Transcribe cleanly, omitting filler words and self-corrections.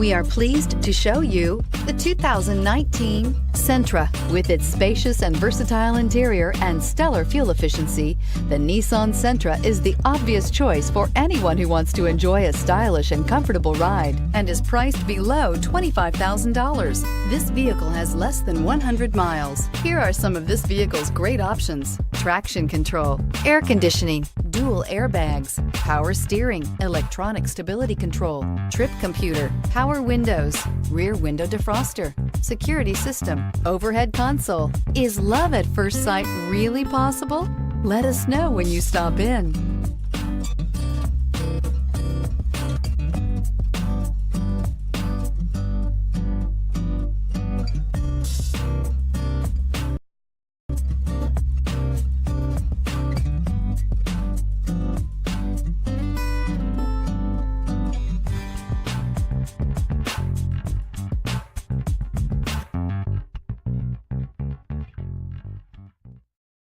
We are pleased to show you the 2019 Sentra. With its spacious and versatile interior and stellar fuel efficiency, the Nissan Sentra is the obvious choice for anyone who wants to enjoy a stylish and comfortable ride and is priced below $25,000. This vehicle has less than 100 miles. Here are some of this vehicle's great options: traction control, air conditioning, dual airbags, power steering, electronic stability control, trip computer, power windows, rear window defroster, security system, overhead console. Is love at first sight really possible? Let us know when you stop in.